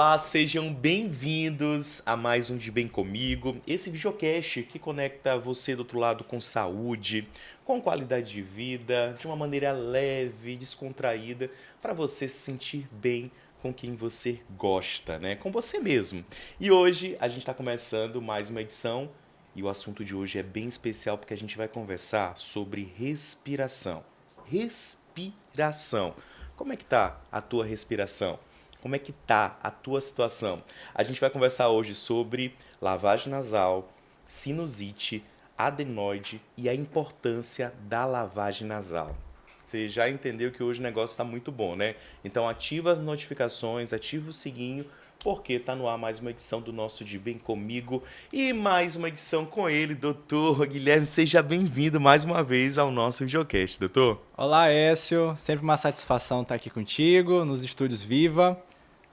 Olá, sejam bem-vindos a mais um De Bem Comigo, esse videocast que conecta você do outro lado com saúde, com qualidade de vida, de uma maneira leve, descontraída, para você se sentir bem com quem você gosta, né? Com você mesmo. E hoje a gente está começando mais uma edição e o assunto de hoje é bem especial porque a gente vai conversar sobre respiração. Respiração. Como é que tá a tua respiração? Como é que tá a tua situação? A gente vai conversar hoje sobre lavagem nasal, sinusite, adenoide e a importância da lavagem nasal. Você já entendeu que hoje o negócio está muito bom, né? Então ativa as notificações, ativa o sininho, porque tá no ar mais uma edição do nosso De Bem Comigo e mais uma edição com ele, doutor Guilherme. Seja bem-vindo mais uma vez ao nosso videocast, doutor. Olá, Écio. Sempre uma satisfação estar aqui contigo, nos estúdios Viva.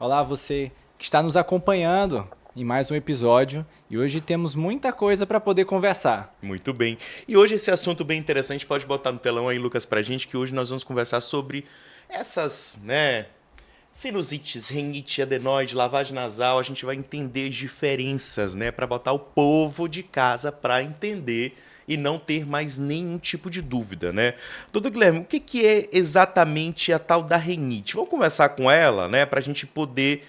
Olá, você que está nos acompanhando em mais um episódio. E hoje temos muita coisa para poder conversar. Muito bem. E hoje esse assunto bem interessante, pode botar no telão aí, Lucas, pra gente, que hoje nós vamos conversar sobre essas, sinusites, rinite, adenoide, lavagem nasal. A gente vai entender as diferenças, para botar o povo de casa para entender e não ter mais nenhum tipo de dúvida, né? Doutor Guilherme, o que é exatamente a tal da rinite? Vamos conversar com ela, pra gente poder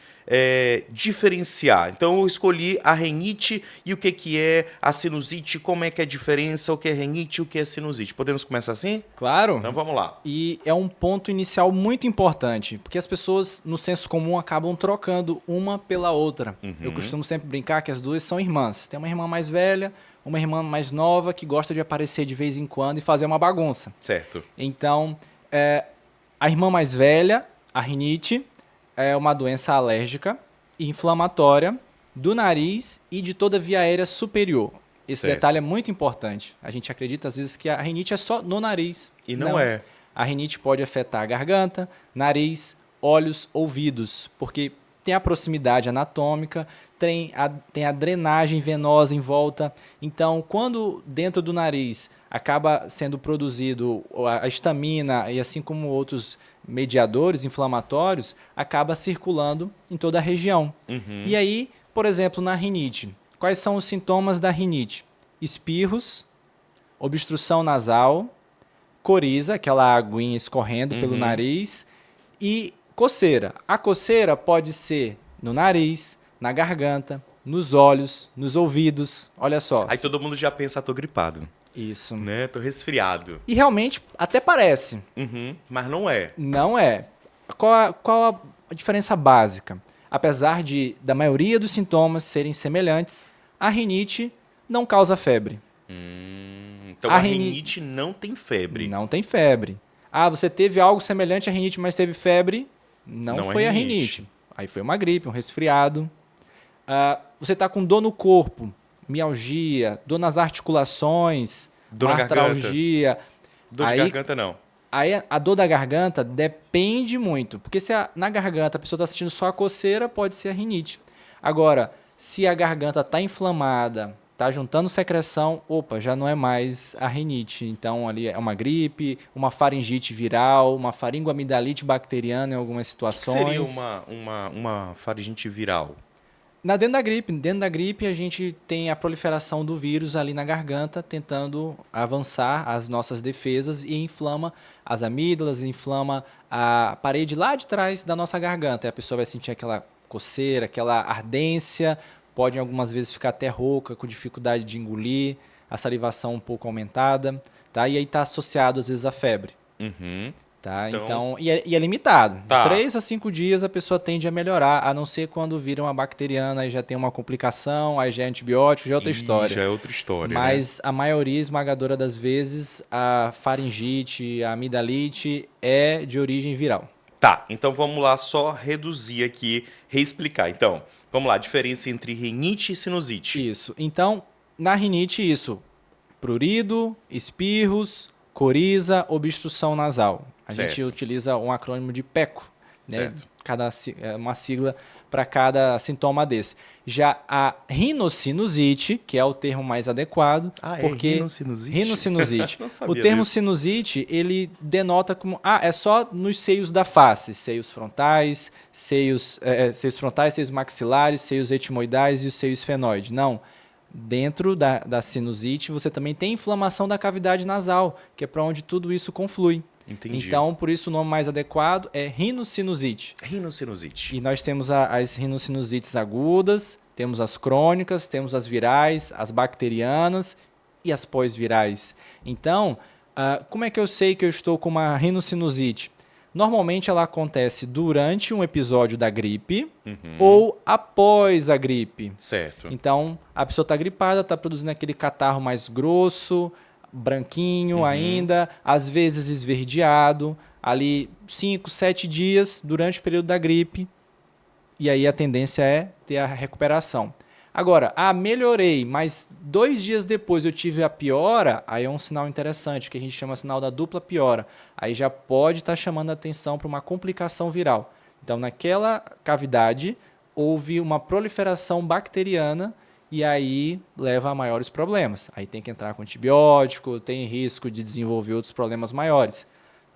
diferenciar. Então eu escolhi a rinite e o que é a sinusite, como é que é a diferença, o que é rinite e o que é sinusite. Podemos começar assim? Claro. Então vamos lá. E é um ponto inicial muito importante, porque as pessoas, no senso comum, acabam trocando uma pela outra. Eu costumo sempre brincar que as duas são irmãs. Tem uma irmã mais velha, uma irmã mais nova que gosta de aparecer de vez em quando e fazer uma bagunça. Certo. Então, a irmã mais velha, a rinite, é uma doença alérgica e inflamatória do nariz e de toda a via aérea superior. Esse Certo. detalhe é muito importante. A gente acredita às vezes que a rinite é só no nariz. E não é. A rinite pode afetar a garganta, nariz, olhos, ouvidos, porque tem a proximidade anatômica, tem a drenagem venosa em volta. Então, quando dentro do nariz acaba sendo produzido a histamina e assim como outros mediadores inflamatórios, acaba circulando em toda a região. E aí, por exemplo, na rinite, quais são os sintomas da rinite? Espirros, obstrução nasal, coriza, aquela aguinha escorrendo pelo nariz, e coceira. A coceira pode ser no nariz, na garganta, nos olhos, nos ouvidos. Olha só. Aí todo mundo já pensa, tô gripado, Isso. né? Tô resfriado. E realmente até parece. Mas não é. Não é. Qual a diferença básica? Apesar da maioria dos sintomas serem semelhantes, a rinite não causa febre. Então a rinite não tem febre. Não tem febre. Ah, você teve algo semelhante à rinite, mas teve febre? Não foi a rinite. Aí foi uma gripe, um resfriado. Você está com dor no corpo, mialgia, dor nas articulações, Dor na garganta. artralgia. Dor de garganta não. Aí a dor da garganta depende muito. Porque se na garganta a pessoa está sentindo só a coceira, pode ser a rinite. Agora, se a garganta está inflamada, está juntando secreção, já não é mais a rinite. Então, ali é uma gripe, uma faringite viral, uma faringoamidalite bacteriana em algumas O que situações. seria uma faringite viral? Dentro da gripe, a gente tem a proliferação do vírus ali na garganta, tentando avançar as nossas defesas e inflama as amígdalas, inflama a parede lá de trás da nossa garganta. E a pessoa vai sentir aquela coceira, aquela ardência, pode algumas vezes ficar até rouca, com dificuldade de engolir, a salivação um pouco aumentada, tá? E aí está associado às vezes à febre. Tá? Então, e é limitado. Tá. De 3 a 5 dias a pessoa tende a melhorar, a não ser quando vira uma bacteriana, aí já tem uma complicação, aí já é antibiótico, já é outra história. Já é outra história, Mas a maioria esmagadora das vezes, a faringite, a amidalite é de origem viral. Tá, então vamos lá só reduzir aqui, reexplicar. Então, vamos lá, a diferença entre rinite e sinusite. Isso. Então, na rinite, prurido, espirros, coriza, obstrução nasal. A gente utiliza um acrônimo de PECO, né? Certo. Uma sigla para cada sintoma desse. Já a rinocinusite, que é o termo mais adequado, porque rinocinusite? rinocinusite. Não sabia O termo disso. sinusite, ele denota como é só nos seios da face, seios frontais, seios maxilares, seios etimoidais e o seio esfenoide. Não. Dentro da sinusite, você também tem inflamação da cavidade nasal, que é para onde tudo isso conflui. Entendi. Então, por isso o nome mais adequado é rinocinusite. Rinocinusite. E nós temos as rinocinusites agudas, temos as crônicas, temos as virais, as bacterianas e as pós-virais. Então, como é que eu sei que eu estou com uma rinocinusite? Normalmente ela acontece durante um episódio da gripe ou após a gripe. Certo. Então, a pessoa está gripada, está produzindo aquele catarro mais grosso, branquinho ainda, às vezes esverdeado, ali 5, 7 dias durante o período da gripe. E aí a tendência é ter a recuperação. Agora, melhorei, mas 2 dias depois eu tive a piora, aí é um sinal interessante, que a gente chama sinal da dupla piora. Aí já pode estar chamando a atenção para uma complicação viral. Então, naquela cavidade, houve uma proliferação bacteriana e aí leva a maiores problemas. Aí tem que entrar com antibiótico, tem risco de desenvolver outros problemas maiores.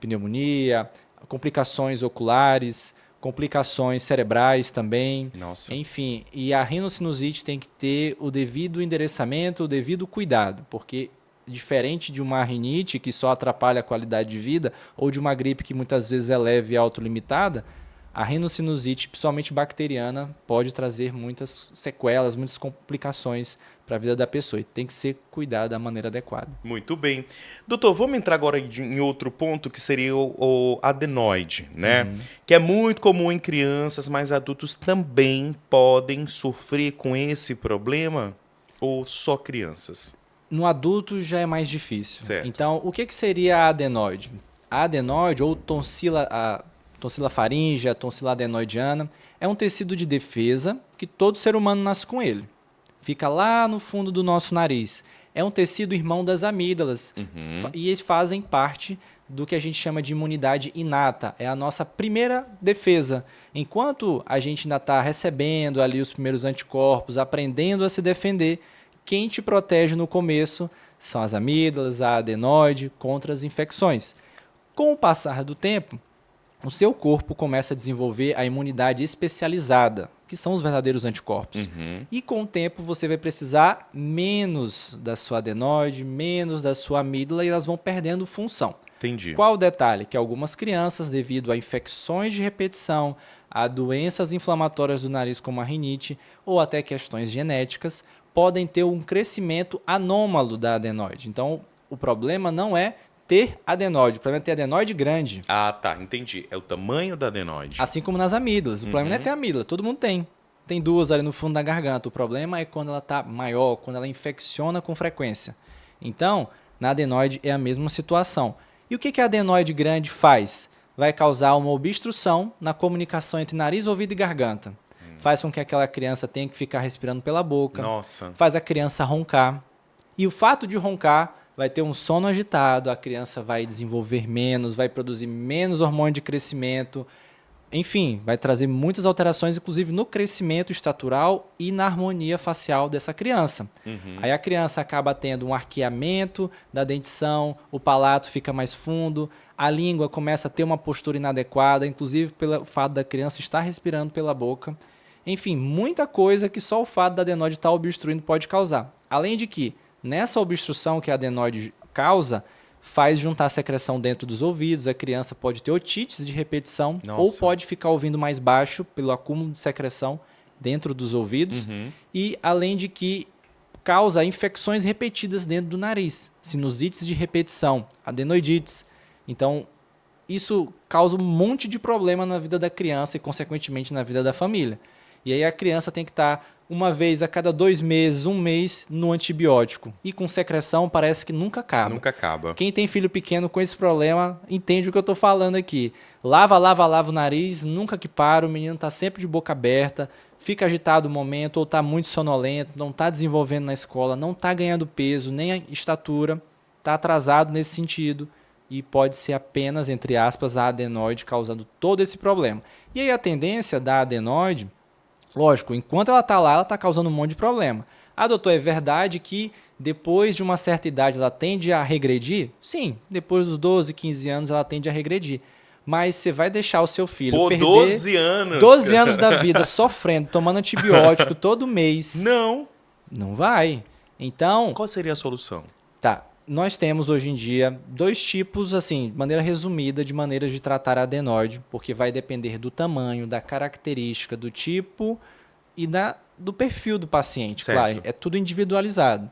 Pneumonia, complicações oculares, complicações cerebrais também. Nossa. Enfim, e a rinocinusite tem que ter o devido endereçamento, o devido cuidado, porque diferente de uma rinite que só atrapalha a qualidade de vida, ou de uma gripe que muitas vezes é leve e autolimitada, a rinocinusite, principalmente bacteriana, pode trazer muitas sequelas, muitas complicações para a vida da pessoa e tem que ser cuidado da maneira adequada. Muito bem. Doutor, vamos entrar agora em outro ponto que seria o adenoide, né? Que é muito comum em crianças, mas adultos também podem sofrer com esse problema ou só crianças? No adulto já é mais difícil. Certo. Então, o que seria a adenoide? A adenoide ou tonsila faríngea, tonsila adenoidiana, é um tecido de defesa que todo ser humano nasce com ele. Fica lá no fundo do nosso nariz. É um tecido irmão das amígdalas e eles fazem parte do que a gente chama de imunidade inata. É a nossa primeira defesa. Enquanto a gente ainda está recebendo ali os primeiros anticorpos, aprendendo a se defender, quem te protege no começo são as amígdalas, a adenoide, contra as infecções. Com o passar do tempo, o seu corpo começa a desenvolver a imunidade especializada, que são os verdadeiros anticorpos. E com o tempo você vai precisar menos da sua adenoide, menos da sua amígdala e elas vão perdendo função. Entendi. Qual o detalhe? Que algumas crianças, devido a infecções de repetição, a doenças inflamatórias do nariz como a rinite ou até questões genéticas, podem ter um crescimento anômalo da adenoide. Então, o problema não é ter adenoide, o problema é ter adenoide grande. Ah, tá, entendi. É o tamanho da adenoide. Assim como nas amígdalas. O problema não é ter amígdala, todo mundo tem. Tem 2 ali no fundo da garganta. O problema é quando ela está maior, quando ela infecciona com frequência. Então, na adenoide é a mesma situação. E o que a adenoide grande faz? Vai causar uma obstrução na comunicação entre nariz, ouvido e garganta. Faz com que aquela criança tenha que ficar respirando pela boca. Nossa. Faz a criança roncar. E o fato de roncar vai ter um sono agitado, a criança vai desenvolver menos, vai produzir menos hormônio de crescimento. Enfim, vai trazer muitas alterações, inclusive no crescimento estatural e na harmonia facial dessa criança. Aí a criança acaba tendo um arqueamento da dentição, o palato fica mais fundo, a língua começa a ter uma postura inadequada, inclusive pelo fato da criança estar respirando pela boca. Enfim, muita coisa que só o fato da adenoide estar obstruindo pode causar. Além de que, nessa obstrução que a adenoide causa, faz juntar secreção dentro dos ouvidos, a criança pode ter otites de repetição. Nossa. Ou pode ficar ouvindo mais baixo pelo acúmulo de secreção dentro dos ouvidos. E além de que causa infecções repetidas dentro do nariz, sinusites de repetição, adenoidites. Então, isso causa um monte de problema na vida da criança e, consequentemente, na vida da família. E aí a criança tem que estar uma vez a cada 2 meses, 1 mês, no antibiótico. E com secreção parece que nunca acaba. Nunca acaba. Quem tem filho pequeno com esse problema entende o que eu estou falando aqui. Lava o nariz, nunca que para, o menino está sempre de boca aberta, fica agitado o momento, ou está muito sonolento, não está desenvolvendo na escola, não está ganhando peso, nem a estatura, está atrasado nesse sentido. e pode ser apenas, entre aspas, a adenoide causando todo esse problema. E aí a tendência da adenoide, lógico, enquanto ela está lá, ela está causando um monte de problema. Ah, doutor, é verdade que depois de uma certa idade ela tende a regredir? Sim, depois dos 12, 15 anos ela tende a regredir. Mas você vai deixar o seu filho perder 12 anos. 12 anos da vida sofrendo, tomando antibiótico todo mês. Não. Não vai. Então, Qual seria a solução? tá. Nós temos hoje em dia 2 tipos, assim, de maneira resumida, de maneiras de tratar a adenoide, porque vai depender do tamanho, da característica, do tipo e do perfil do paciente. Certo. Claro, é tudo individualizado.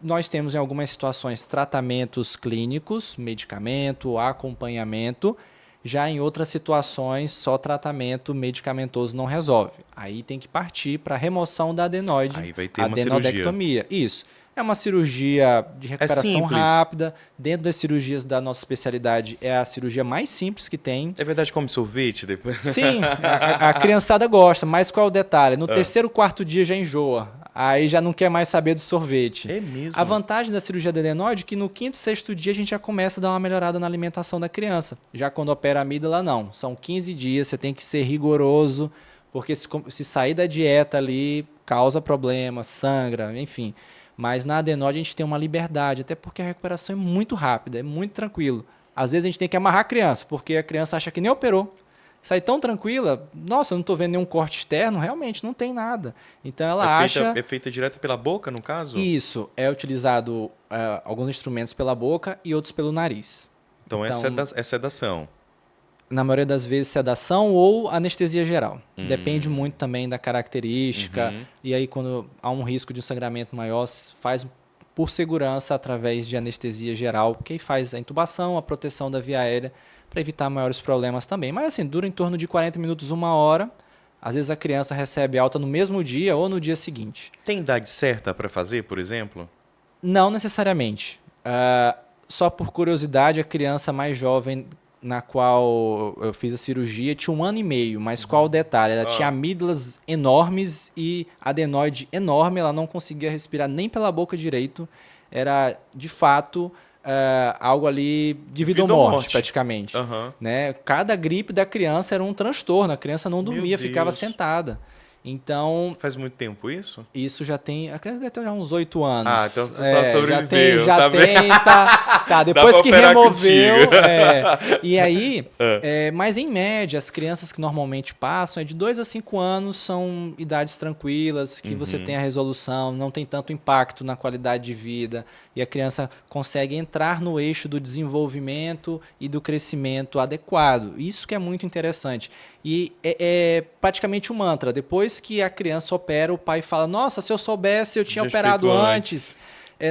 Nós temos em algumas situações tratamentos clínicos, medicamento, acompanhamento. Já em outras situações, só tratamento medicamentoso não resolve. Aí tem que partir para a remoção da adenoide, Aí vai ter uma adenodectomia. Isso. É uma cirurgia de recuperação simples. rápida. Dentro das cirurgias da nossa especialidade, é a cirurgia mais simples que tem. É verdade, come sorvete depois? Sim, a criançada gosta, mas qual é o detalhe? No terceiro, quarto dia já enjoa. Aí já não quer mais saber do sorvete. É mesmo? A vantagem da cirurgia da adenoide é que no quinto, sexto dia a gente já começa a dar uma melhorada na alimentação da criança. Já quando opera a amígdala, não. São 15 dias, você tem que ser rigoroso, porque se sair da dieta ali, causa problema, sangra, enfim. Mas na adenoide a gente tem uma liberdade, até porque a recuperação é muito rápida, é muito tranquilo. Às vezes a gente tem que amarrar a criança, porque a criança acha que nem operou. Sai tão tranquila, nossa, eu não estou vendo nenhum corte externo, realmente não tem nada. Então ela acha... É feita direto pela boca, no caso? Isso, é utilizado alguns instrumentos pela boca e outros pelo nariz. Então é sedação. Na maioria das vezes, sedação ou anestesia geral. Depende muito também da característica. E aí, quando há um risco de um sangramento maior, faz por segurança através de anestesia geral, porque aí faz a intubação, a proteção da via aérea, para evitar maiores problemas também. Mas assim, dura em torno de 40 minutos, 1 hora. Às vezes a criança recebe alta no mesmo dia ou no dia seguinte. Tem idade certa para fazer, por exemplo? Não necessariamente. Só por curiosidade, a criança mais jovem na qual eu fiz a cirurgia tinha 1 ano e meio, mas qual o detalhe? Ela tinha amígdalas enormes e adenoide enorme, ela não conseguia respirar nem pela boca direito. Era, de fato, algo ali de vida ou morte, praticamente. Né? Cada gripe da criança era um transtorno, a criança não dormia, ficava sentada. Então... Faz muito tempo isso? Isso já tem... A criança deve ter já uns 8 anos. Ah, então você sobreviveu. Já tem, tá, depois que removeu... E aí, mas em média, as crianças que normalmente passam de 2 a 5 anos são idades tranquilas, que você tem a resolução, não tem tanto impacto na qualidade de vida, e a criança consegue entrar no eixo do desenvolvimento e do crescimento adequado. Isso que é muito interessante. E é praticamente um mantra. Depois que a criança opera, o pai fala, nossa, se eu soubesse, eu tinha operado antes.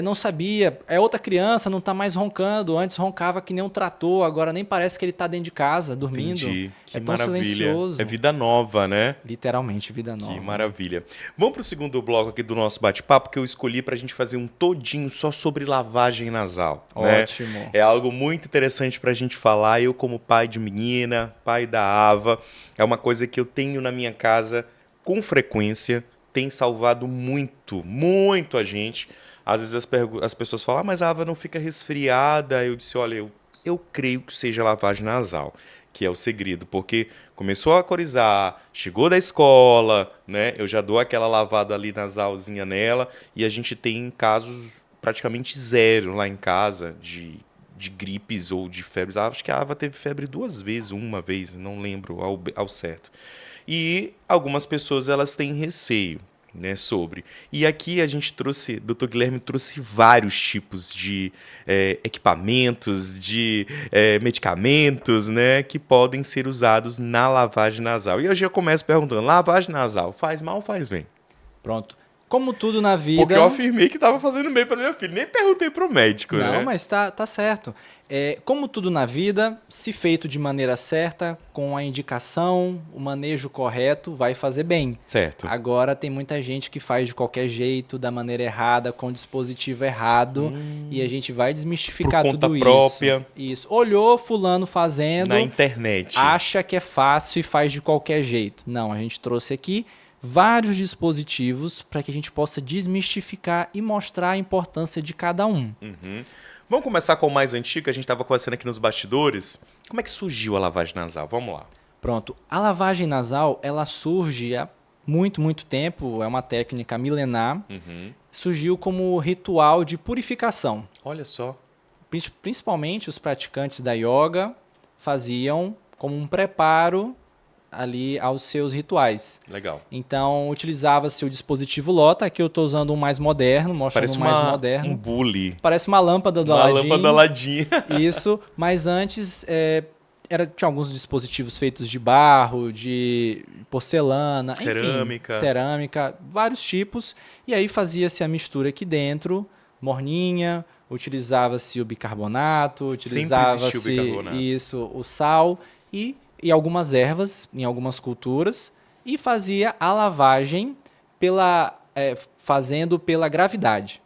Não sabia. É outra criança, não está mais roncando. Antes roncava que nem um trator, agora nem parece que ele está dentro de casa, dormindo. Entendi. Que tão maravilha. Silencioso. É vida nova, né? Literalmente, vida nova. Que maravilha. Vamos para o segundo bloco aqui do nosso bate-papo, que eu escolhi para a gente fazer um todinho só sobre lavagem nasal. Ótimo. Né? É algo muito interessante para a gente falar. Eu, como pai de menina, pai da Ava, é uma coisa que eu tenho na minha casa com frequência, tem salvado muito, muito a gente. Às vezes as pessoas falam, mas a Ava não fica resfriada. Eu disse, olha, eu creio que seja lavagem nasal, que é o segredo, porque começou a corizar, chegou da escola, né? Eu já dou aquela lavada ali nasalzinha nela e a gente tem casos praticamente zero lá em casa de gripes ou de febres. Acho que a Ava teve febre 2 vezes, uma vez, não lembro ao certo. E algumas pessoas elas têm receio, né, sobre. E aqui a gente trouxe, Dr. Guilherme trouxe vários tipos de equipamentos, de medicamentos, né, que podem ser usados na lavagem nasal. E eu já começo perguntando, lavagem nasal faz mal ou faz bem? Pronto. Como tudo na vida... Porque eu afirmei que estava fazendo bem para minha filha, nem perguntei para o médico, não, né? Não, mas tá certo. Como tudo na vida, se feito de maneira certa, com a indicação, o manejo correto, vai fazer bem. Certo. Agora tem muita gente que faz de qualquer jeito, da maneira errada, com o dispositivo errado, e a gente vai desmistificar por tudo conta própria. Isso. Olhou fulano fazendo... Na internet. Acha que é fácil e faz de qualquer jeito. Não, a gente trouxe aqui vários dispositivos para que a gente possa desmistificar e mostrar a importância de cada um. Vamos começar com o mais antigo, que a gente estava conversando aqui nos bastidores. Como é que surgiu a lavagem nasal? Vamos lá. Pronto. A lavagem nasal, ela surge há muito, muito tempo. É uma técnica milenar. Surgiu como ritual de purificação. Olha só. Principalmente os praticantes da yoga faziam como um preparo ali aos seus rituais. Legal. Então, utilizava-se o dispositivo Lota. Aqui eu estou usando um mais moderno, mostrando um mais moderno. Um bule. Parece uma lâmpada do Uma Aladim. lâmpada Aladim. Isso, mas antes tinha alguns dispositivos feitos de barro, de porcelana, cerâmica, vários tipos. E aí fazia-se a mistura aqui dentro, morninha, utilizava-se o bicarbonato, utilizava-se o sal e algumas ervas em algumas culturas e fazia a lavagem fazendo pela gravidade.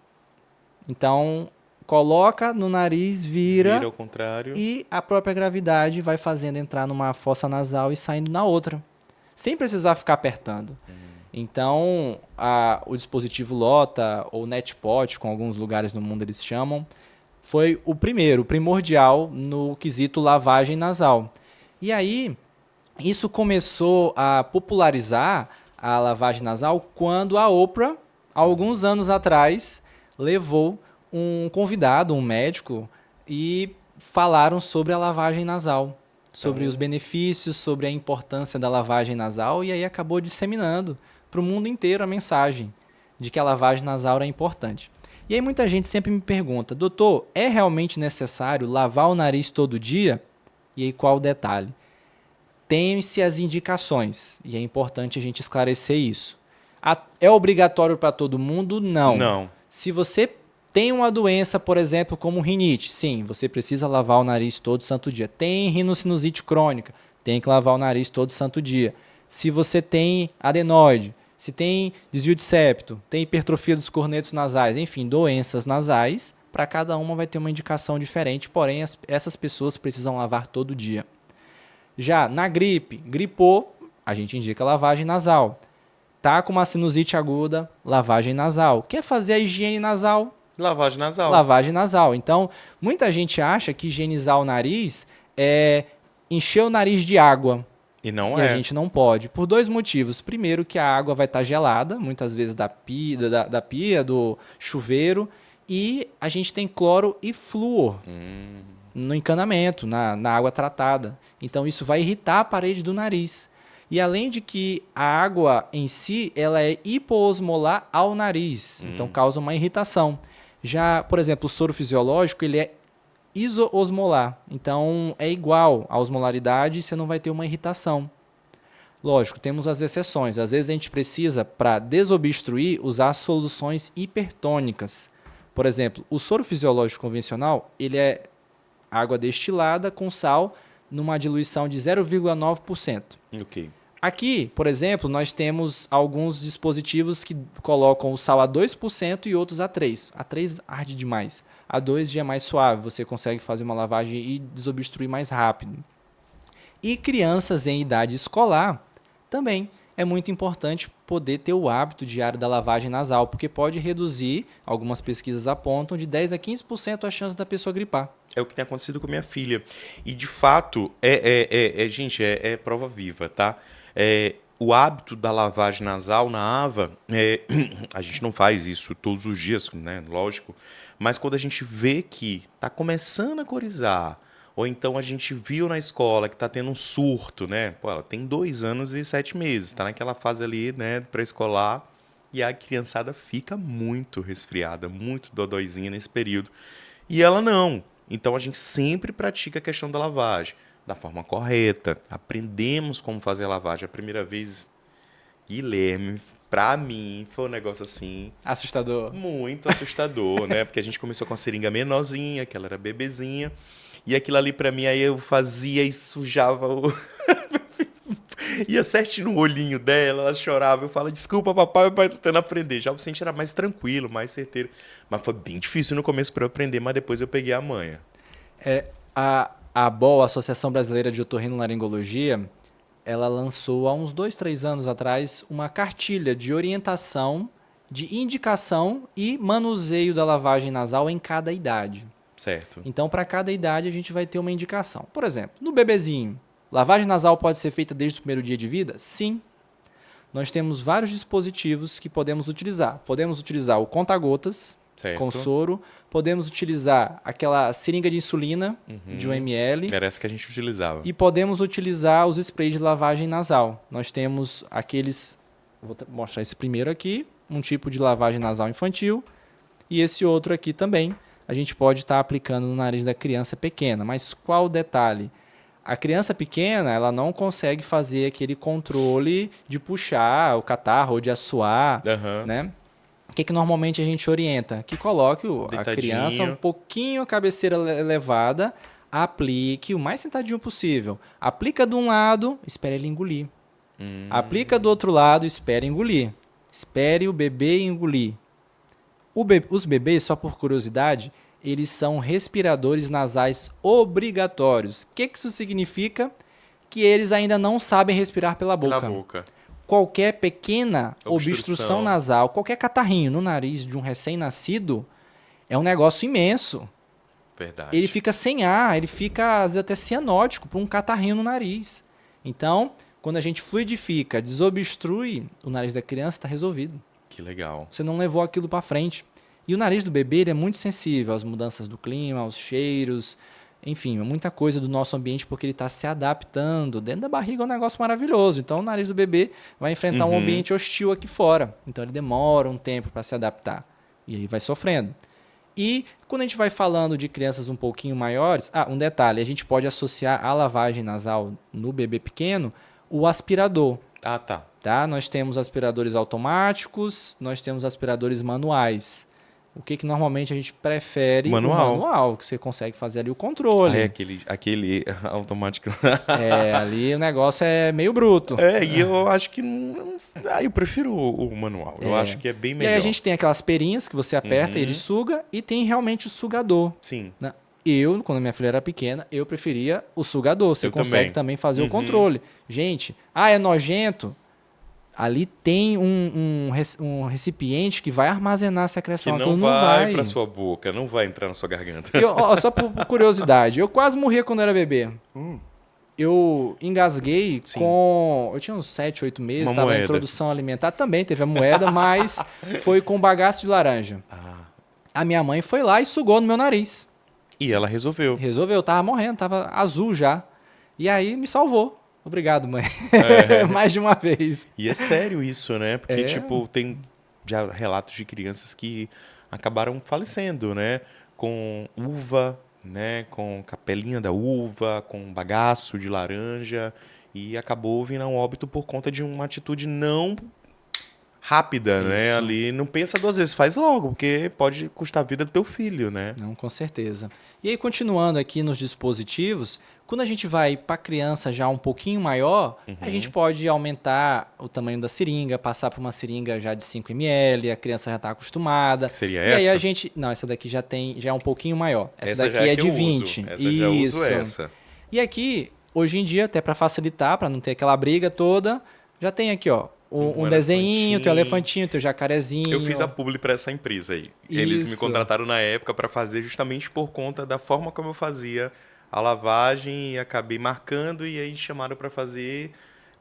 Então, coloca no nariz, vira ao contrário. E a própria gravidade vai fazendo entrar numa fossa nasal e saindo na outra, sem precisar ficar apertando. Então, o dispositivo Lota ou NetPot, com alguns lugares no mundo eles chamam, foi o primordial no quesito lavagem nasal. E aí, isso começou a popularizar a lavagem nasal quando a Oprah, há alguns anos atrás, levou um convidado, um médico, e falaram sobre a lavagem nasal, sobre os benefícios, sobre a importância da lavagem nasal, e aí acabou disseminando para o mundo inteiro a mensagem de que a lavagem nasal é importante. E aí muita gente sempre me pergunta, doutor, é realmente necessário lavar o nariz todo dia? E aí qual o detalhe? Tem-se as indicações, e é importante a gente esclarecer isso. É obrigatório para todo mundo? Não. Não. Se você tem uma doença, por exemplo, como rinite, sim, você precisa lavar o nariz todo santo dia. Tem rinocinusite crônica, tem que lavar o nariz todo santo dia. Se você tem adenoide, se tem desvio de septo, tem hipertrofia dos cornetos nasais, enfim, doenças nasais, para cada uma vai ter uma indicação diferente, porém essas pessoas precisam lavar todo dia. Já na gripe, gripou, a gente indica lavagem nasal. Tá com uma sinusite aguda, lavagem nasal. Quer fazer a higiene nasal? Lavagem nasal. Lavagem nasal. Então, muita gente acha que higienizar o nariz é encher o nariz de água. E não E a gente não pode, por dois motivos. Primeiro, que a água vai estar gelada, muitas vezes da pia, do chuveiro, e a gente tem cloro e flúor no encanamento, na água tratada. Então, isso vai irritar a parede do nariz. E além de que a água em si, ela é hipoosmolar ao nariz, então causa uma irritação. Já, por exemplo, o soro fisiológico, ele é isoosmolar, então é igual à osmolaridade, você não vai ter uma irritação. Lógico, temos as exceções. Às vezes a gente precisa, para desobstruir, usar soluções hipertônicas. Por exemplo, o soro fisiológico convencional, ele é água destilada com sal numa diluição de 0,9%. Ok. Aqui, por exemplo, nós temos alguns dispositivos que colocam o sal a 2% e outros a 3%. A 3% arde demais. A 2% já é mais suave, você consegue fazer uma lavagem e desobstruir mais rápido. E crianças em idade escolar também é muito importante poder ter o hábito diário da lavagem nasal, porque pode reduzir, algumas pesquisas apontam, de 10% a 15% a chance da pessoa gripar. É o que tem acontecido com minha filha. E, de fato, gente, é prova viva, tá? O hábito da lavagem nasal na AVA, a gente não faz isso todos os dias, né? Lógico, mas quando a gente vê que está começando a corizar, ou então a gente viu na escola que está tendo um surto, né? Pô, ela tem 2 anos e 7 meses, está naquela fase ali, né, pré-escolar, e a criançada fica muito resfriada, muito dodóizinha nesse período. E ela não. Então a gente sempre pratica a questão da lavagem da forma correta. Aprendemos como fazer a lavagem. A primeira vez, Guilherme, pra mim, foi um negócio assim... assustador. Muito assustador, né? Porque a gente começou com a seringa menorzinha, que ela era bebezinha. E aquilo ali pra mim, aí eu fazia e sujava o... Ia certinho no olhinho dela, ela chorava. Eu falava, desculpa, papai tá tentando aprender. Já o paciente era mais tranquilo, mais certeiro. Mas foi bem difícil no começo para eu aprender, mas depois eu peguei a manha. A ABOL, a Associação Brasileira de Otorrinolaringologia, ela lançou há uns 2, 3 anos atrás uma cartilha de orientação, de indicação e manuseio da lavagem nasal em cada idade. Certo. Então, para cada idade, a gente vai ter uma indicação. Por exemplo, no bebezinho, lavagem nasal pode ser feita desde o primeiro dia de vida? Sim. Nós temos vários dispositivos que podemos utilizar. Podemos utilizar o conta-gotas, Certo. com soro. Podemos utilizar aquela seringa de insulina de 1 ml. Era essa que a gente utilizava. E podemos utilizar os sprays de lavagem nasal. Nós temos aqueles... Vou mostrar esse primeiro aqui. Um tipo de lavagem nasal infantil. E esse outro aqui também. A gente pode estar aplicando no nariz da criança pequena. Mas qual o detalhe? A criança pequena, ela não consegue fazer aquele controle de puxar o catarro ou de assoar, né? O que normalmente a gente orienta? Que coloque a criança um pouquinho a cabeceira elevada, aplique o mais sentadinho possível. Aplica de um lado, espere ele engolir. Aplica do outro lado, espere engolir. Espere o bebê engolir. Os bebês, só por curiosidade, eles são respiradores nasais obrigatórios. O que isso significa? Que eles ainda não sabem respirar pela boca. Qualquer pequena obstrução nasal, qualquer catarrinho no nariz de um recém-nascido é um negócio imenso. Verdade. Ele fica sem ar, ele fica às vezes até cianótico por um catarrinho no nariz. Então, quando a gente fluidifica, desobstrui, o nariz da criança está resolvido. Que legal. Você não levou aquilo para frente. E o nariz do bebê ele é muito sensível às mudanças do clima, aos cheiros, enfim, muita coisa do nosso ambiente porque ele está se adaptando. Dentro da barriga é um negócio maravilhoso. Então o nariz do bebê vai enfrentar um ambiente hostil aqui fora. Então ele demora um tempo para se adaptar. E aí vai sofrendo. E quando a gente vai falando de crianças um pouquinho maiores, um detalhe, a gente pode associar à lavagem nasal no bebê pequeno o aspirador. Tá? Nós temos aspiradores automáticos, nós temos aspiradores manuais. O que normalmente a gente prefere? Manual. O manual, que você consegue fazer ali o controle. Aquele automático. Ali o negócio é meio bruto. E eu acho que eu prefiro o manual. Eu acho que é bem melhor. E aí a gente tem aquelas perinhas que você aperta e ele suga, e tem realmente o sugador. Sim. Quando minha filha era pequena, eu preferia o sugador. Você consegue também fazer o controle. Gente, é nojento? Ali tem um recipiente que vai armazenar a secreção. Que não vai para sua boca, não vai entrar na sua garganta. Só por curiosidade, eu quase morria quando era bebê. Eu engasguei com... Eu tinha uns 7, 8 meses, estava na introdução alimentar. Também teve a moeda, mas foi com bagaço de laranja. A minha mãe foi lá e sugou no meu nariz. E ela resolveu. Resolveu, tava morrendo, tava azul já. E aí me salvou. Obrigado, mãe. Mais de uma vez. E é sério isso, né? Porque, tem já relatos de crianças que acabaram falecendo, né? Com uva, né? Com capelinha da uva, com bagaço de laranja. E acabou vindo a um óbito por conta de uma atitude não rápida, né? Ali, não pensa duas vezes, faz logo, porque pode custar a vida do teu filho, né? Não, com certeza. E aí, continuando aqui nos dispositivos, quando a gente vai para criança já um pouquinho maior, a gente pode aumentar o tamanho da seringa, passar para uma seringa já de 5 ml, a criança já está acostumada. Seria essa? E aí a gente... Não, essa daqui já é um pouquinho maior. Essa daqui já é de 20. Essa já uso essa. E aqui, hoje em dia, até para facilitar, para não ter aquela briga toda, já tem aqui, ó, um desenhinho, teu elefantinho, teu jacarezinho. Eu fiz a publi para essa empresa aí. Eles me contrataram na época para fazer justamente por conta da forma como eu fazia a lavagem e acabei marcando e aí chamaram para fazer,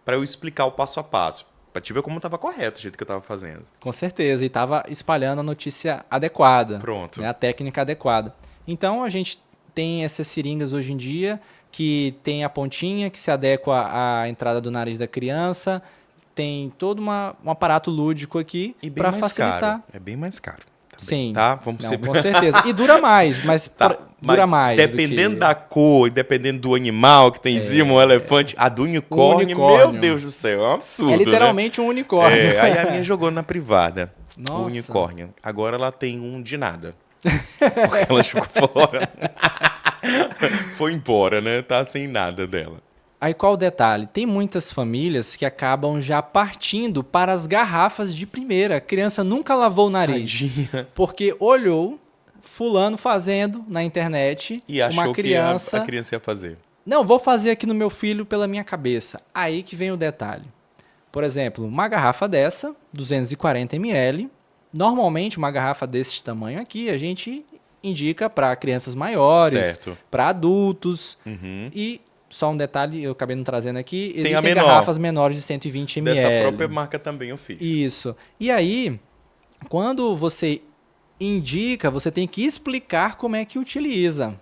para eu explicar o passo a passo. Para te ver como estava correto o jeito que eu estava fazendo. Com certeza, e estava espalhando a notícia adequada. Pronto. Né, a técnica adequada. Então, a gente tem essas seringas hoje em dia que tem a pontinha que se adequa à entrada do nariz da criança. Tem todo um aparato lúdico aqui para facilitar. Caro. É bem mais caro. Sim, tá? Vamos ser... com certeza. E dura mais, mas dura mais. Dependendo da cor e dependendo do animal que tem em cima, um elefante, a do unicórnio, meu Deus do céu, é um absurdo. É literalmente, né? Um unicórnio. Aí a minha jogou na privada. Nossa. O unicórnio. Agora ela tem um de nada. Porque ela jogou fora. Foi embora, né? Tá sem nada dela. Aí qual o detalhe? Tem muitas famílias que acabam já partindo para as garrafas de primeira. A criança nunca lavou o nariz. Tadinha. Porque olhou fulano fazendo na internet e achou uma criança... que a criança ia fazer. Não, vou fazer aqui no meu filho pela minha cabeça. Aí que vem o detalhe. Por exemplo, uma garrafa dessa, 240 ml. Normalmente, uma garrafa desse tamanho aqui, a gente indica para crianças maiores, Certo. para adultos. Uhum. E só um detalhe, eu acabei não trazendo aqui, Tem a existem menor. garrafas menores de 120 ml. Dessa própria marca também eu fiz. Isso. E aí, quando você indica, você tem que explicar como é que utiliza.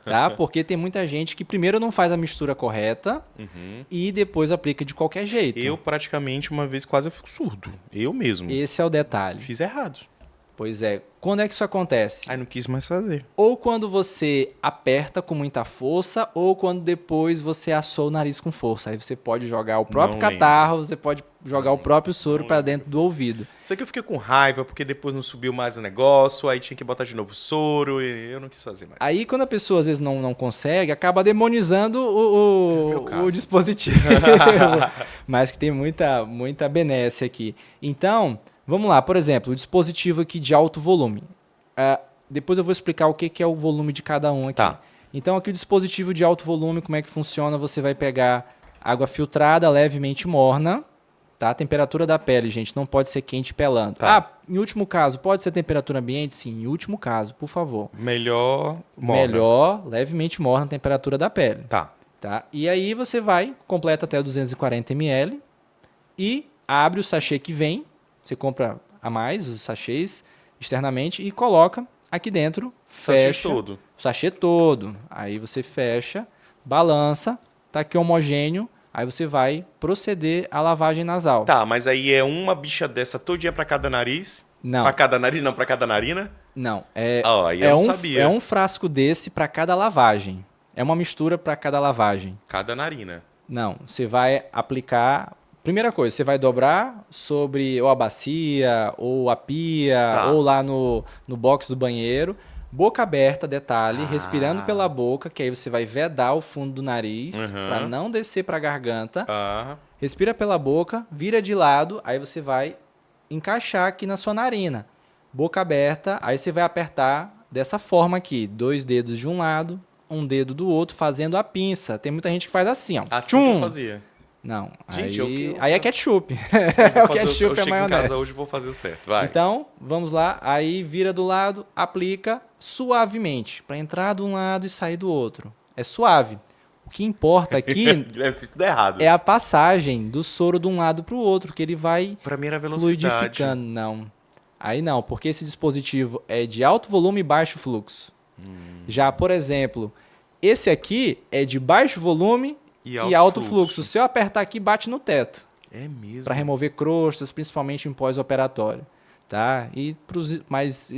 Tá? Porque tem muita gente que primeiro não faz a mistura correta e depois aplica de qualquer jeito. Eu praticamente uma vez quase fico surdo. Eu mesmo. Esse é o detalhe. Fiz errado. Pois é. Quando é que isso acontece? Aí não quis mais fazer. Ou quando você aperta com muita força, ou quando depois você assou o nariz com força. Aí você pode jogar o próprio Não catarro, você pode jogar o próprio soro para dentro do ouvido. Isso aqui eu fiquei com raiva, porque depois não subiu mais o negócio, aí tinha que botar de novo soro, e eu não quis fazer mais. Aí quando a pessoa às vezes não consegue, acaba demonizando Meu caso. o dispositivo. Mas que tem muita benesse aqui. Então, vamos lá. Por exemplo, o dispositivo aqui de alto volume. Depois eu vou explicar o que é o volume de cada um aqui. Tá. Então aqui o dispositivo de alto volume, como é que funciona? Você vai pegar água filtrada, levemente morna. Tá? A temperatura da pele, gente, não pode ser quente pelando. Tá. Em último caso, pode ser temperatura ambiente? Sim, em último caso, por favor. Melhor morna. Melhor, levemente morna a temperatura da pele. Tá. Tá? E aí você vai, completa até 240 ml e abre o sachê que vem. Você compra a mais os sachês externamente e coloca aqui dentro. Sachê Fecha. todo. O sachê todo. Aí você fecha, balança, tá aqui homogêneo. Aí você vai proceder à lavagem nasal. Tá, mas aí é uma bicha dessa todinha pra cada nariz? Não. Pra cada nariz, não, pra cada narina? Não. Aí eu não sabia. É um frasco desse para cada lavagem. É uma mistura para cada lavagem. Cada narina. Não. Você vai aplicar. Primeira coisa, você vai dobrar sobre ou a bacia, ou a pia, Tá. ou lá no box do banheiro. Boca aberta, detalhe, respirando pela boca, que aí você vai vedar o fundo do nariz para não descer para a garganta. Respira pela boca, vira de lado, aí você vai encaixar aqui na sua narina. Boca aberta, aí você vai apertar dessa forma aqui, 2 dedos de um lado, um dedo do outro, fazendo a pinça. Tem muita gente que faz assim, ó. Assim Tchum! que eu fazia. Não, Gente, aí é ketchup. Eu O ketchup é chego em maionese. casa hoje e vou fazer o certo. Vai. Então, vamos lá. Aí vira do lado, aplica suavemente, para entrar de um lado e sair do outro. É suave. O que importa aqui Guilherme, fiz tudo errado. é a passagem do soro de um lado para o outro, que ele vai Pra mim era velocidade. fluidificando. Não. Aí não, porque esse dispositivo é de alto volume e baixo fluxo. Já, por exemplo, esse aqui é de baixo volume e alto fluxo. Se eu apertar aqui, bate no teto. É mesmo. Para remover crostas, principalmente em pós-operatório. Tá? E para os mais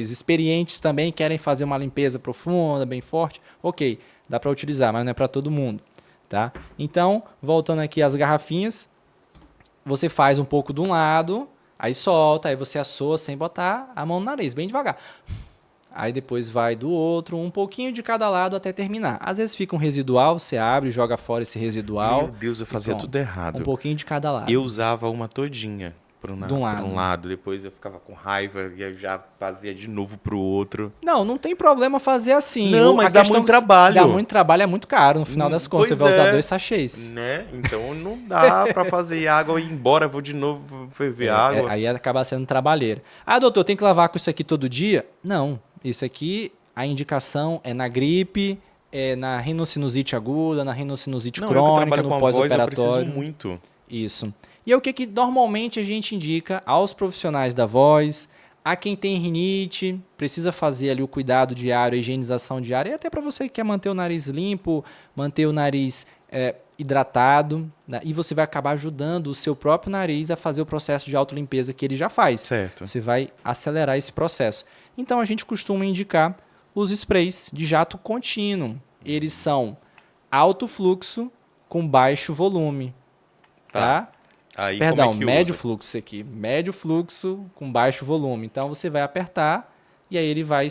experientes também querem fazer uma limpeza profunda, bem forte, ok, dá para utilizar, mas não é para todo mundo. Tá? Então, voltando aqui às garrafinhas, você faz um pouco de um lado, aí solta, aí você assoa sem botar a mão no nariz, bem devagar. Aí depois vai do outro, um pouquinho de cada lado até terminar. Às vezes fica um residual, você abre e joga fora esse residual. Meu Deus, eu fazia tudo errado. Um pouquinho de cada lado. Eu usava uma todinha por De um lado. depois eu ficava com raiva e eu já fazia de novo pro outro. Não tem problema fazer assim. Não, mas A dá questão muito que trabalho. Dá muito trabalho, é muito caro. No final das contas, Pois você vai usar é. 2 sachês. Né? Então não dá pra fazer água e ir embora, vou de novo ferver água. Aí acaba sendo trabalheiro. Ah, doutor, tem que lavar com isso aqui todo dia? Não. Isso aqui, a indicação é na gripe, é na rinocinusite aguda, na rinocinusite Não, crônica, eu que trabalho no com a voz, eu pós-operatório. preciso muito. Isso. E é o que normalmente a gente indica aos profissionais da voz, a quem tem rinite, precisa fazer ali o cuidado diário, a higienização diária, e até para você que quer manter o nariz limpo, manter o nariz hidratado, né? E você vai acabar ajudando o seu próprio nariz a fazer o processo de autolimpeza que ele já faz. Certo. Você vai acelerar esse processo. Então a gente costuma indicar os sprays de jato contínuo. Eles são alto fluxo com baixo volume. Tá? Aí, Perdão, como é que médio usa? fluxo aqui. Médio fluxo com baixo volume. Então você vai apertar e aí ele vai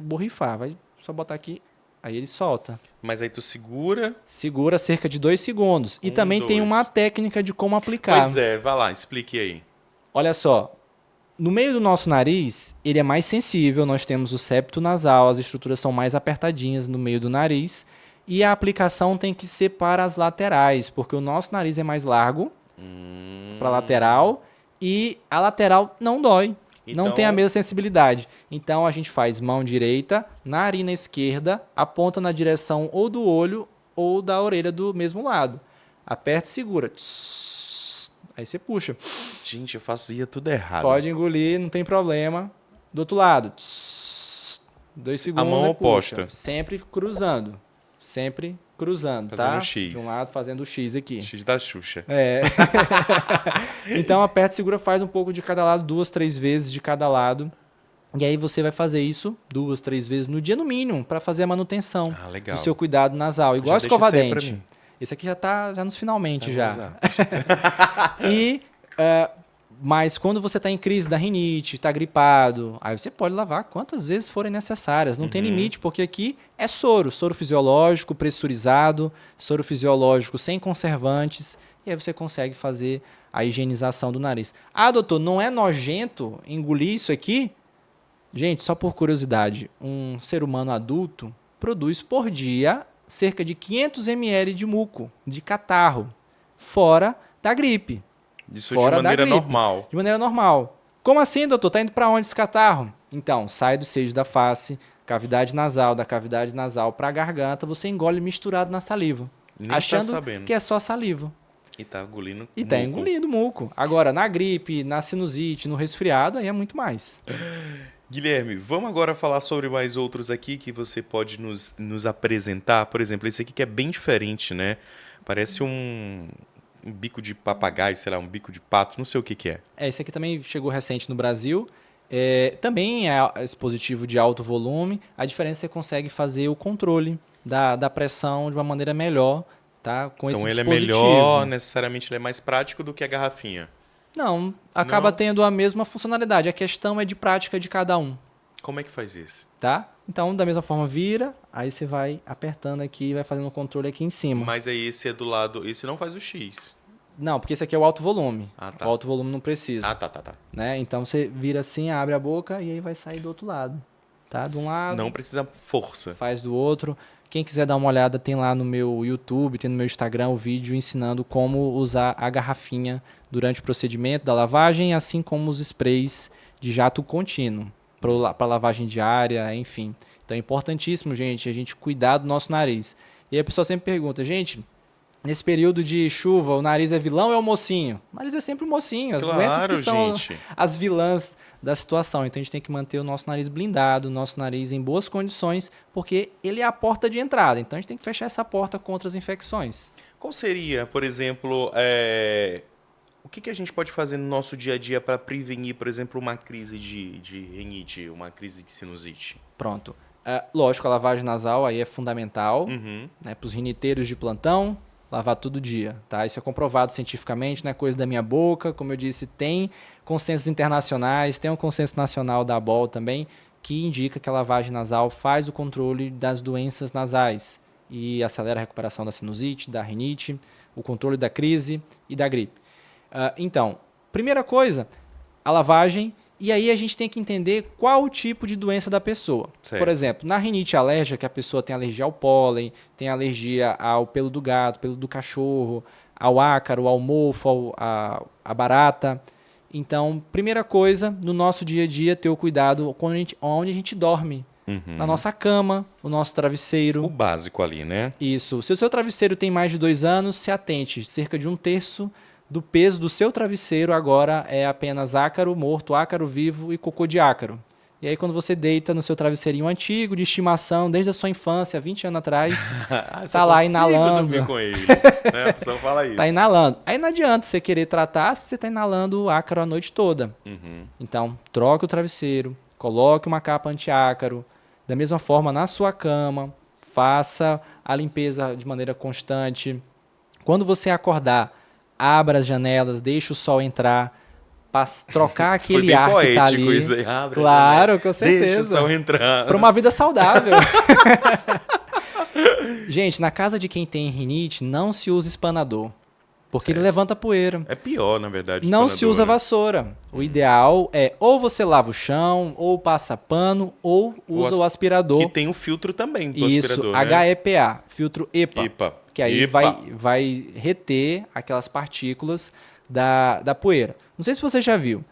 borrifar. Vai só botar aqui, aí ele solta. Mas aí tu segura. Segura cerca de 2 segundos. E também tem 2. uma técnica de como aplicar. Pois é, vai lá, explique aí. Olha só, no meio do nosso nariz, ele é mais sensível, nós temos o septo nasal, as estruturas são mais apertadinhas no meio do nariz, e a aplicação tem que ser para as laterais, porque o nosso nariz é mais largo, para a lateral, e a lateral não dói. Não tem a mesma sensibilidade. Então, a gente faz mão direita, narina esquerda, aponta na direção ou do olho ou da orelha do mesmo lado. Aperta e segura. Aí você puxa. Gente, eu fazia tudo errado. Pode engolir, não tem problema. Do outro lado. 2 segundos. A mão e oposta. Puxa. Sempre cruzando. Sempre cruzando, Fazendo tá? um X. De um lado fazendo o X aqui. X da Xuxa. Então aperta e segura, faz um pouco de cada lado, 2, 3 vezes de cada lado. E aí você vai fazer isso 2, 3 vezes no dia no mínimo, para fazer a manutenção Legal. do seu cuidado nasal. Igual Já escovar deixa isso aí pra dente. mim. Esse aqui já tá nos finalmente Eu já. vou usar. Mas quando você está em crise da rinite, está gripado, aí você pode lavar quantas vezes forem necessárias. Não tem limite, porque aqui é soro fisiológico, pressurizado, soro fisiológico sem conservantes, e aí você consegue fazer a higienização do nariz. Ah, doutor, não é nojento engolir isso aqui? Gente, só por curiosidade, um ser humano adulto produz por dia cerca de 500 ml de muco, de catarro, fora da gripe. Isso Fora de maneira da gripe. normal. De maneira normal. Como assim, doutor? Tá indo para onde esse catarro? Então, sai do seio da face, cavidade nasal, da cavidade nasal para a garganta, você engole misturado na saliva. Nem achando tá sabendo. que é só saliva. E tá engolindo E tá engolindo muco. Agora, na gripe, na sinusite, no resfriado, aí é muito mais. Guilherme, vamos agora falar sobre mais outros aqui que você pode nos apresentar. Por exemplo, esse aqui que é bem diferente, né? Parece um bico de papagaio, sei lá, um bico de pato, não sei o que é. Esse aqui também chegou recente no Brasil. Também é dispositivo de alto volume. A diferença é que você consegue fazer o controle da pressão de uma maneira melhor, tá? Com Então esse ele é dispositivo. melhor, necessariamente ele é mais prático do que a garrafinha. Não, acaba Não. tendo a mesma funcionalidade. A questão é de prática de cada um, Como é que faz isso? tá? Então, da mesma forma, vira, aí você vai apertando aqui e vai fazendo o controle aqui em cima. Mas aí esse é do lado, esse não faz o X. Não, porque esse aqui é o alto volume. Ah, tá. O alto volume não precisa. Ah, tá. Né? Então, você vira assim, abre a boca e aí vai sair do outro lado. Tá? De um lado, Não precisa força. faz do outro. Quem quiser dar uma olhada, tem lá no meu YouTube, tem no meu Instagram o vídeo ensinando como usar a garrafinha durante o procedimento da lavagem, assim como os sprays de jato contínuo para lavagem diária, enfim. Então é importantíssimo, gente, a gente cuidar do nosso nariz. E aí a pessoa sempre pergunta, gente, nesse período de chuva, o nariz é vilão ou é o mocinho? O nariz é sempre o mocinho, as doenças que são gente. as vilãs da situação. Então a gente tem que manter o nosso nariz blindado, o nosso nariz em boas condições, porque ele é a porta de entrada. Então a gente tem que fechar essa porta contra as infecções. Qual seria, por exemplo, o que a gente pode fazer no nosso dia a dia para prevenir, por exemplo, uma crise de rinite, uma crise de sinusite? Pronto. Lógico, a lavagem nasal aí é fundamental, Uhum. né, para os riniteiros de plantão, lavar todo dia, tá? Isso é comprovado cientificamente, não é coisa da minha boca. Como eu disse, tem consensos internacionais, tem um consenso nacional da ABOL também, que indica que a lavagem nasal faz o controle das doenças nasais e acelera a recuperação da sinusite, da rinite, o controle da crise e da gripe. Então, primeira coisa, a lavagem, e aí a gente tem que entender qual o tipo de doença da pessoa. Certo. Por exemplo, na rinite alérgica, a pessoa tem alergia ao pólen, tem alergia ao pelo do gato, pelo do cachorro, ao ácaro, ao mofo, à barata. Então, primeira coisa, no nosso dia a dia, ter o cuidado onde a gente dorme. Uhum. Na nossa cama, o nosso travesseiro. O básico ali, né? Isso. Se o seu travesseiro tem mais de 2 anos, se atente. Cerca de 1/3 do peso do seu travesseiro agora é apenas ácaro morto, ácaro vivo e cocô de ácaro. E aí quando você deita no seu travesseirinho antigo, de estimação, desde a sua infância, 20 anos atrás, tá lá inalando. Dormir com ele, né? A pessoa fala isso. Tá inalando. Aí não adianta você querer tratar se você tá inalando ácaro a noite toda. Uhum. Então, troque o travesseiro, coloque uma capa anti-ácaro. Da mesma forma, na sua cama, faça a limpeza de maneira constante. Quando você acordar, abra as janelas, deixe o sol entrar, trocar aquele Foi bem ar que tá poético ali. isso aí. Abre a Claro, janela, com certeza. Deixa o sol entrar. Para uma vida saudável. Gente, na casa de quem tem rinite, não se usa espanador, porque ele levanta poeira. É pior, na verdade. Não espanador, se usa né? vassoura. O ideal é ou você lava o chão, ou passa pano, ou usa o aspirador. Que tem o filtro também do Isso, aspirador, né? HEPA, filtro EPA. IPA. Que aí IPA. vai reter aquelas partículas da poeira. Não sei se você já viu.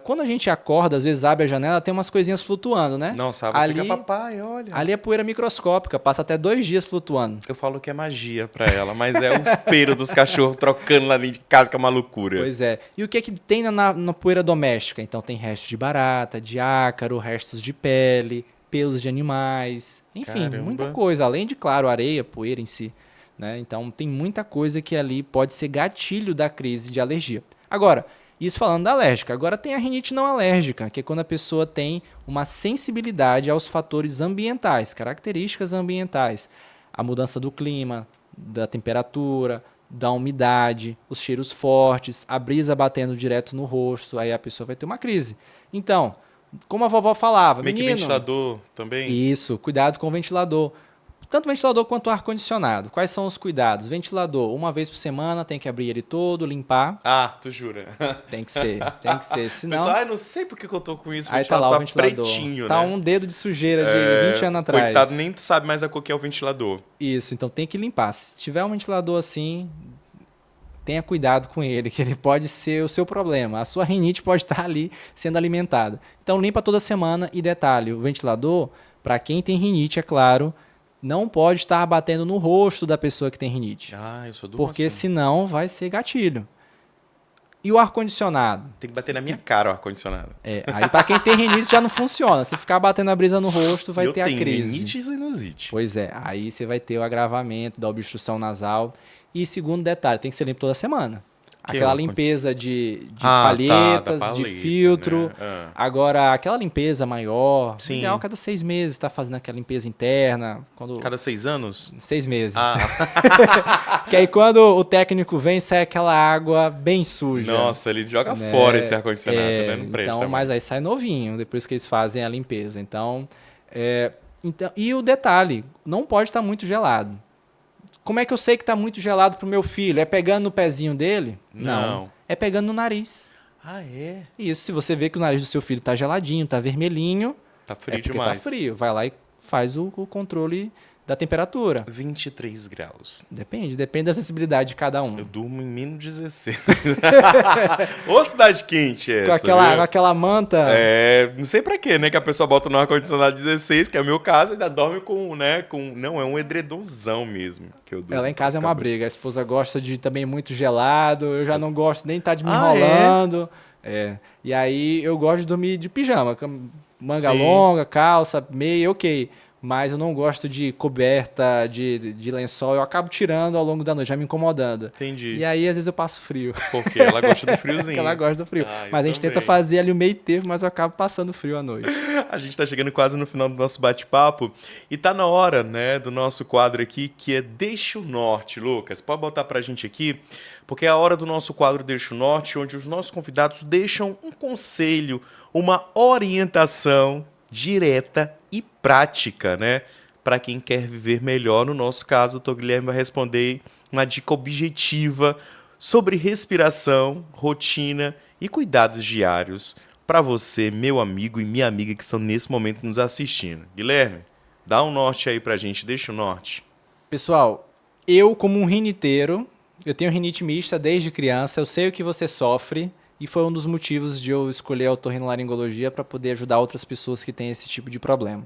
Quando a gente acorda, às vezes abre a janela, tem umas coisinhas flutuando, né? Nossa, a ali, fica papai, olha. Ali é poeira microscópica, passa até 2 dias flutuando. Eu falo que é magia pra ela, mas é os pelos dos cachorros trocando lá dentro de casa, que é uma loucura. Pois é. E o que é que tem na poeira doméstica? Então tem restos de barata, de ácaro, restos de pele, pelos de animais, enfim, Caramba. muita coisa. Além de, claro, areia, poeira em si. Né? Então tem muita coisa que ali pode ser gatilho da crise de alergia. Agora, isso falando da alérgica. Agora tem a rinite não alérgica, que é quando a pessoa tem uma sensibilidade aos fatores ambientais, características ambientais. A mudança do clima, da temperatura, da umidade, os cheiros fortes, a brisa batendo direto no rosto, aí a pessoa vai ter uma crise. Então, como a vovó falava, Meio que menino, ventilador também? isso, cuidado com o ventilador. Tanto ventilador quanto ar-condicionado. Quais são os cuidados? Ventilador, uma vez por semana, tem que abrir ele todo, limpar. Ah, tu jura? Tem que ser. Senão, Pessoal, não sei porque que eu tô com isso. aí tá lá o ventilador. Pretinho, tá né? um dedo de sujeira de 20 anos atrás. Coitado, nem sabe mais a cor que é o ventilador. Isso, então tem que limpar. Se tiver um ventilador assim, tenha cuidado com ele, que ele pode ser o seu problema. A sua rinite pode estar ali sendo alimentada. Então limpa toda semana e detalhe, o ventilador, para quem tem rinite, é claro, não pode estar batendo no rosto da pessoa que tem rinite. Ah, eu sou do Porque assim. senão vai ser gatilho. E o ar-condicionado? Tem que bater na minha cara o ar-condicionado. Aí para quem tem rinite já não funciona. Se ficar batendo a brisa no rosto, vai ter a crise. Rinite e sinusite. Pois é, aí você vai ter o agravamento da obstrução nasal. E segundo detalhe, tem que ser limpo toda semana. Aquela limpeza de palhetas, da paleta, de filtro. né? Agora, aquela limpeza maior, Sim. ideal cada 6 meses, tá fazendo aquela limpeza interna. Cada 6 anos? 6 meses. Ah. Que aí quando o técnico vem, sai aquela água bem suja. Nossa, ele joga né? fora esse ar-condicionado, né? Não presta. Então, mas aí sai novinho, depois que eles fazem a limpeza. Então, e o detalhe, não pode estar muito gelado. Como é que eu sei que está muito gelado pro meu filho? É pegando no pezinho dele? Não. É pegando no nariz. Ah, é? Isso, se você vê que o nariz do seu filho está geladinho, está vermelhinho, Tá frio porque demais. tá frio. Vai lá e faz o controle da temperatura. 23 graus. Depende da sensibilidade de cada um. Eu durmo em menos 16. Ô, cidade quente essa, Com viu? aquela manta. Não sei pra quê, né? Que a pessoa bota no ar-condicionado 16, que é o meu caso, e ainda dorme com. Não, é um edredomzão mesmo. Que eu durmo. Ela em casa é uma briga. A esposa gosta de também muito gelado. Eu já não gosto nem de me Ah, enrolando. E aí eu gosto de dormir de pijama. Manga longa, calça, meia, ok. Mas eu não gosto de coberta, de lençol. Eu acabo tirando ao longo da noite, já me incomodando. Entendi. E aí, às vezes, eu passo frio. Porque ela gosta do friozinho. Porque ela gosta do frio. Ah, mas a gente tenta fazer ali o meio termo, mas eu acabo passando frio à noite. A gente tá chegando quase no final do nosso bate-papo. E tá na hora, né, do nosso quadro aqui, que é Deixa o Norte, Lucas. Pode botar pra gente aqui, porque é a hora do nosso quadro Deixa o Norte, onde os nossos convidados deixam um conselho, uma orientação direta e prática, né? Para quem quer viver melhor. No nosso caso, o Dr. Guilherme vai responder uma dica objetiva sobre respiração, rotina e cuidados diários para você, meu amigo e minha amiga que estão nesse momento nos assistindo. Guilherme, dá um norte aí pra gente, deixa o norte. Pessoal, eu como um riniteiro, eu tenho rinite mista desde criança, eu sei o que você sofre. E foi um dos motivos de eu escolher a otorrinolaringologia para poder ajudar outras pessoas que têm esse tipo de problema.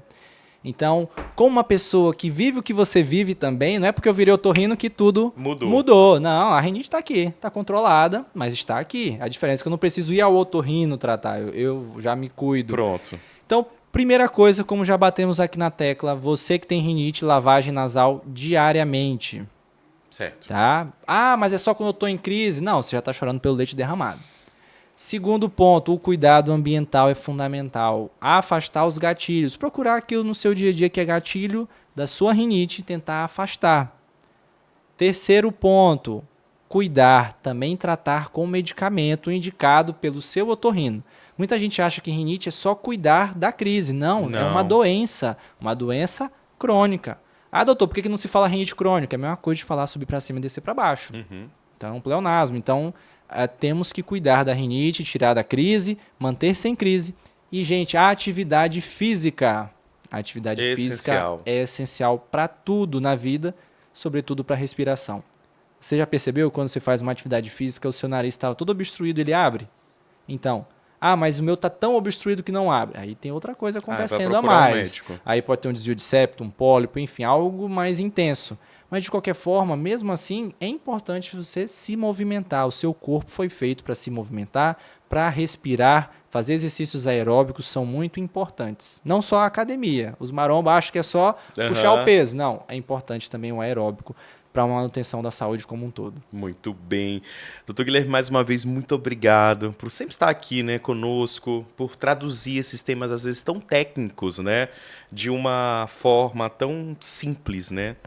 Então, como uma pessoa que vive o que você vive também, não é porque eu virei otorrino que tudo mudou. Não, a rinite está aqui, está controlada, mas está aqui. A diferença é que eu não preciso ir ao otorrino tratar, eu já me cuido. Pronto. Então, primeira coisa, como já batemos aqui na tecla, você que tem rinite, lavagem nasal diariamente. Certo. Tá? Ah, mas é só quando eu estou em crise? Não, você já está chorando pelo leite derramado. Segundo ponto, o cuidado ambiental é fundamental. Afastar os gatilhos. Procurar aquilo no seu dia a dia que é gatilho da sua rinite e tentar afastar. Terceiro ponto, cuidar, também tratar com medicamento indicado pelo seu otorrino. Muita gente acha que rinite é só cuidar da crise. Não, é uma doença crônica. Ah, doutor, por que não se fala rinite crônica? É a mesma coisa de falar subir para cima e descer para baixo. Então, é um pleonasmo. Então, temos que cuidar da rinite, tirar da crise, manter sem crise. E, gente, a atividade física. A atividade física é essencial para tudo na vida, sobretudo para a respiração. Você já percebeu quando você faz uma atividade física, o seu nariz está todo obstruído, ele abre? Então, Ah, mas o meu tá tão obstruído que não abre. Aí tem outra coisa acontecendo a procurar um mais. médico. Aí pode ter um desvio de septo, um pólipo, enfim, algo mais intenso. Mas de qualquer forma, mesmo assim, é importante você se movimentar. O seu corpo foi feito para se movimentar, para respirar, fazer exercícios aeróbicos são muito importantes. Não só a academia. Os marombas acham que é só puxar o peso. Não, é importante também o aeróbico para a manutenção da saúde como um todo. Muito bem. Doutor Guilherme, mais uma vez, muito obrigado por sempre estar aqui, né, conosco, por traduzir esses temas, às vezes, tão técnicos, né, de uma forma tão simples, né?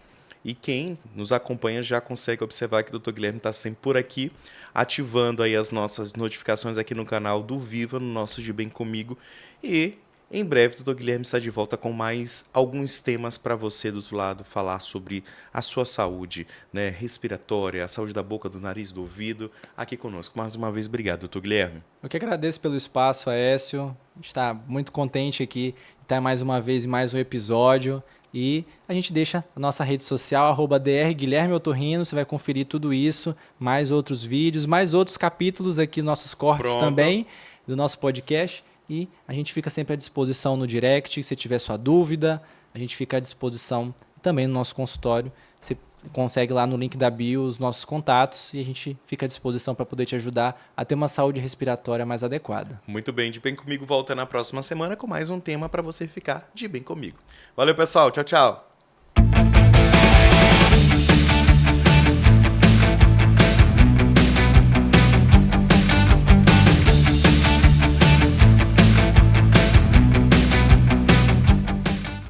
E quem nos acompanha já consegue observar que o Dr. Guilherme está sempre por aqui, ativando aí as nossas notificações aqui no canal do Viva, no nosso De Bem Comigo. E em breve o Dr. Guilherme está de volta com mais alguns temas para você do outro lado, falar sobre a sua saúde, né, respiratória, a saúde da boca, do nariz, do ouvido, aqui conosco. Mais uma vez, obrigado, Dr. Guilherme. Eu que agradeço pelo espaço, Aécio. A gente está muito contente aqui de estar mais uma vez em mais um episódio. E a gente deixa a nossa rede social, @drguilhermeotorrino, você vai conferir tudo isso, mais outros vídeos, mais outros capítulos aqui, nossos cortes também, do nosso podcast. E a gente fica sempre à disposição no direct, se tiver sua dúvida, a gente fica à disposição também no nosso consultório. Você consegue lá no link da bio os nossos contatos e a gente fica à disposição para poder te ajudar a ter uma saúde respiratória mais adequada. Muito bem, De Bem Comigo volta na próxima semana com mais um tema para você ficar de bem comigo. Valeu, pessoal. Tchau, tchau.